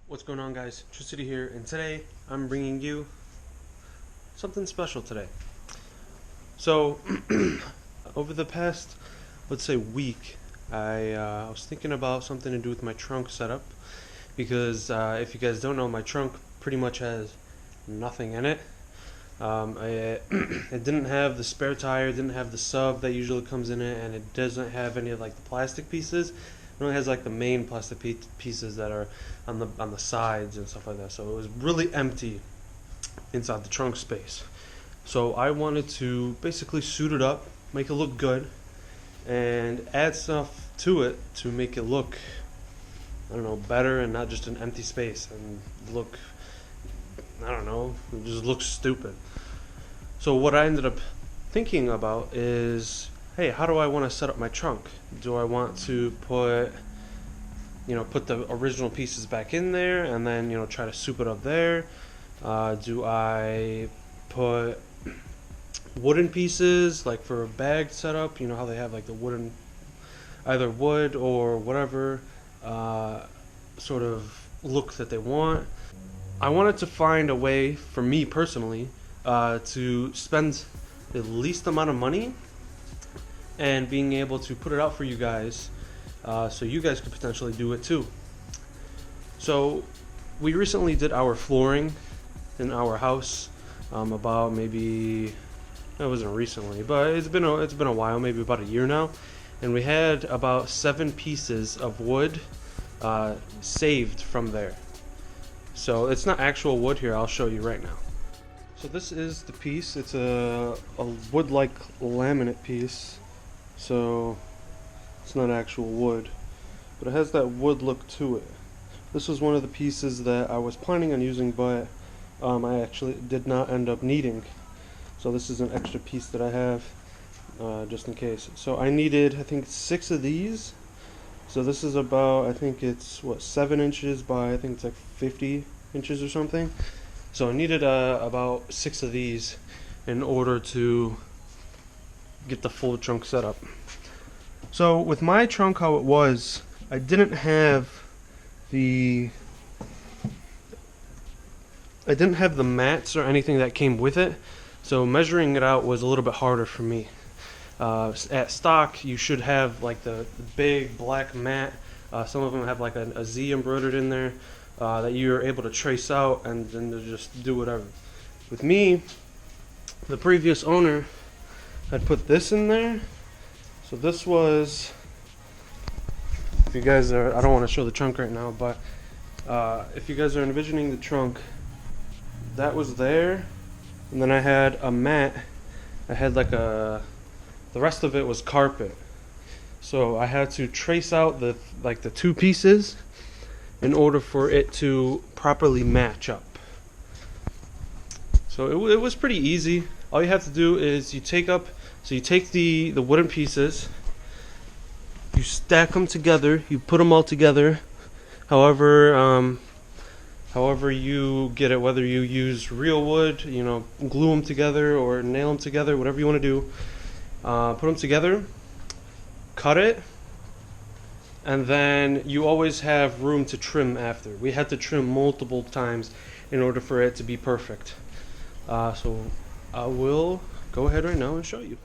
What's going on, guys? Tricity here, and today I'm bringing you something special today. So over the past, let's say, week, I was thinking about something to do with my trunk setup because if you guys don't know, my trunk pretty much has nothing in it. It didn't have the spare tire, didn't have the sub that usually comes in it, and it doesn't have any of like the plastic pieces. It only has like the main plastic pieces that are on the sides and stuff like that. So it was really empty inside the trunk space. So I wanted to basically suit it up, make it look good, and add stuff to it to make it look, I don't know, better and not just an empty space and look, I don't know, it just looks stupid. So what I ended up thinking about is, hey, how do I want to set up my trunk? Do I want to put the original pieces back in there and then, try to soup it up there? Do I put wooden pieces, like for a bag setup? You know how they have like the wooden, either wood or whatever sort of look that they want. I wanted to find a way for me personally to spend the least amount of money and being able to put it out for you guys so you guys could potentially do it too. So we recently did our flooring in our house about maybe, it wasn't recently, but it's been a while, maybe about a year now, and we had about 7 pieces of wood saved from there. So it's not actual wood here, I'll show you right now. So this is the piece. It's a wood-like laminate piece. So it's not actual wood, but it has that wood look to it. This was one of the pieces that I was planning on using, but I actually did not end up needing. So this is an extra piece that I have just in case. So I needed, I think, 6 of these. So this is about, I think it's 7 inches by, I think it's like 50 inches or something. So I needed about 6 of these in order to get the full trunk set up. So with my trunk, how it was, I didn't have the mats or anything that came with it, so measuring it out was a little bit harder for me. At stock, you should have like the big black mat. Some of them have like a Z embroidered in there that you're able to trace out and then to just do whatever. With me, the previous owner had put this in there. So this was, if you guys are, I don't want to show the trunk right now, but if you guys are envisioning the trunk, that was there. And then I had a mat. I had like the rest of it was carpet. So I had to trace out the 2 pieces in order for it to properly match up. So it was pretty easy. All you have to do is you take the wooden pieces, you stack them together, you put them all together, however you get it, whether you use real wood, glue them together or nail them together, whatever you want to do. Put them together, cut it, and then you always have room to trim after. We had to trim multiple times in order for it to be perfect. So I will go ahead right now and show you.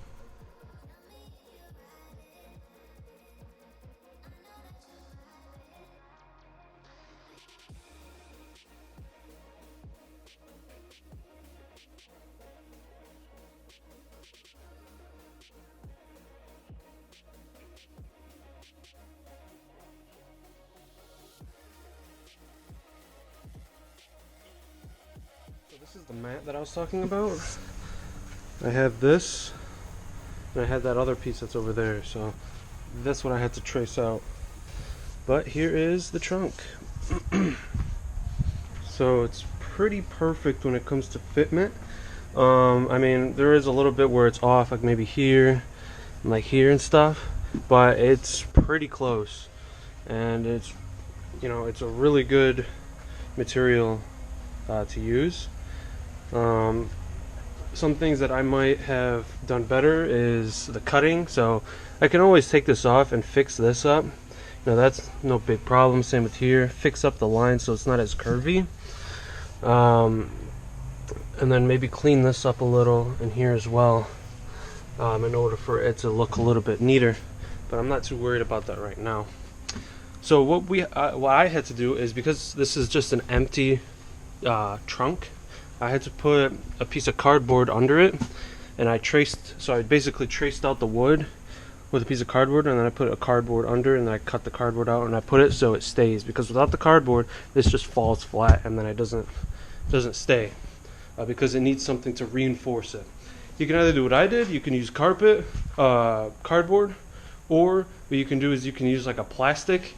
So this is the mat that I was talking about. I have this, and I had that other piece that's over there, so that's what I had to trace out. But here is the trunk. So it's pretty perfect when it comes to fitment. I mean, there is a little bit where it's off, like maybe here, and like here and stuff, but it's pretty close, and it's a really good material to use. Some things that I might have done better is the cutting. So I can always take this off and fix this up, Now that's no big problem. Same with here. Fix up the line so it's not as curvy. And then maybe clean this up a little in here as well, in order for it to look a little bit neater. But I'm not too worried about that right now. So what I had to do is, because this is just an empty trunk, I had to put a piece of cardboard under it, and I basically traced out the wood with a piece of cardboard, and then I put a cardboard under, and then I cut the cardboard out, and I put it so it stays, because without the cardboard this just falls flat, and then it doesn't stay, because it needs something to reinforce it. You can either do what I did, you can use cardboard, or what you can do is you can use like a plastic.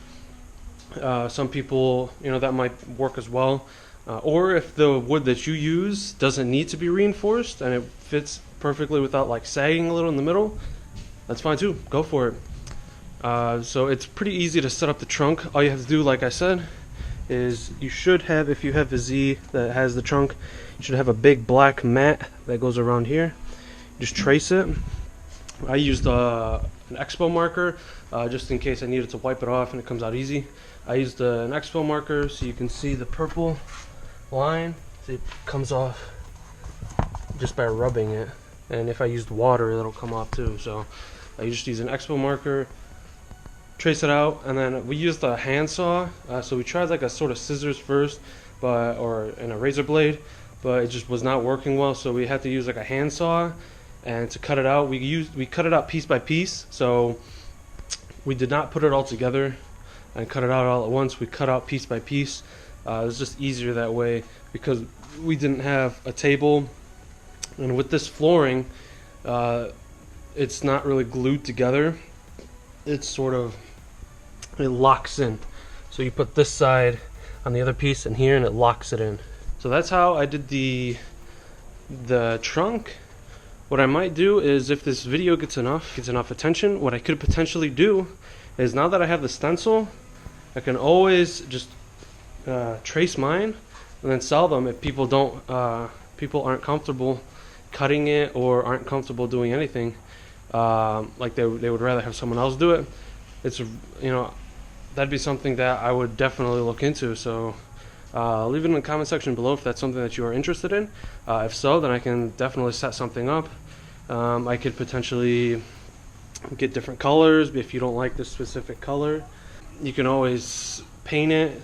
Some people, that might work as well. Or if the wood that you use doesn't need to be reinforced and it fits perfectly without like sagging a little in the middle, that's fine too. Go for it. So it's pretty easy to set up the trunk. All you have to do, like I said, is you should have, if you have the Z that has the trunk, you should have a big black mat that goes around here. Just trace it. I used an Expo marker just in case I needed to wipe it off and it comes out easy. I used an Expo marker so you can see the purple line. See, it comes off just by rubbing it, and if I used water it'll come off too. So I just use an Expo marker, trace it out, and then we used a handsaw. So we tried like a sort of scissors first, or a razor blade, but it just was not working well. So we had to use like a handsaw, and to cut it out, we cut it out piece by piece. So we did not put it all together and cut it out all at once. We cut out piece by piece. It was just easier that way because we didn't have a table, and with this flooring, it's not really glued together. It's sort of, it locks in. So you put this side on the other piece and here, and it locks it in. So that's how I did the trunk. What I might do is, if this video gets enough attention, what I could potentially do is, now that I have the stencil, I can always just trace mine and then sell them if people aren't comfortable cutting it or aren't comfortable doing anything. Like they would rather have someone else do it. It's, that'd be something that I would definitely look into. So leave it in the comment section below if that's something that you are interested in. If so, then I can definitely set something up. I could potentially get different colors if you don't like this specific color. You can always paint it.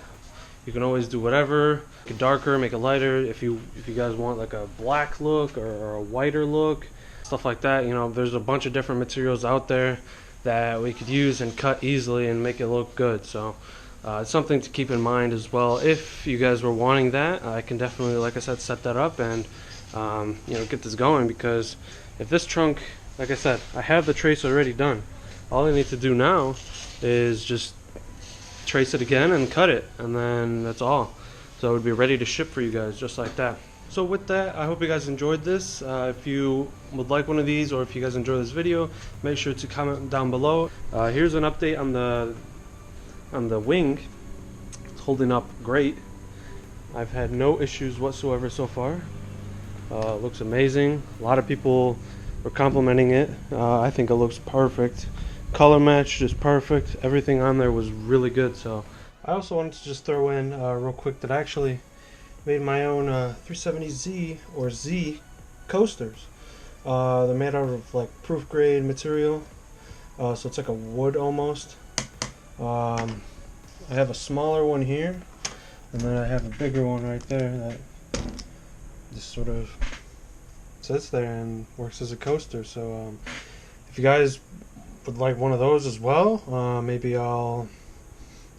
You can always do whatever. Make it darker, make it lighter. If you guys want like a black look or a whiter look, stuff like that. There's a bunch of different materials out there that we could use and cut easily and make it look good. So it's something to keep in mind as well. If you guys were wanting that, I can definitely, like I said, set that up and get this going. Because if this trunk, like I said, I have the trace already done. All I need to do now is just trace it again and cut it, and then that's all. So it would be ready to ship for you guys just like that. So with that, I hope you guys enjoyed this. If you would like one of these, or if you guys enjoy this video, make sure to comment down below. Here's an update on the wing. It's holding up great. I've had no issues whatsoever so far. It looks amazing. A lot of people were complimenting it. I think it looks perfect. Color match just perfect. Everything on there was really good. So I also wanted to just throw in real quick that I actually made my own 370Z or Z coasters. They're made out of like proof grade material, so it's like a wood almost. I have a smaller one here, and then I have a bigger one right there that just sort of sits there and works as a coaster. So if you guys would like one of those as well, maybe I'll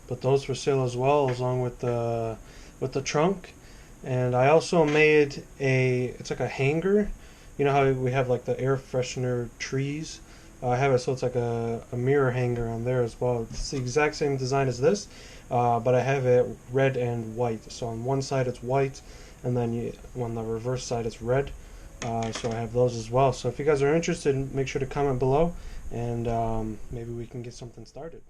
put those for sale as well, along with the trunk. And I also made it's like a hanger. You know how we have like the air freshener trees? I have it so it's like a mirror hanger on there as well. It's the exact same design as this, but I have it red and white. So on one side it's white, and then on the reverse side it's red. So I have those as well. So if you guys are interested, make sure to comment below, and maybe we can get something started.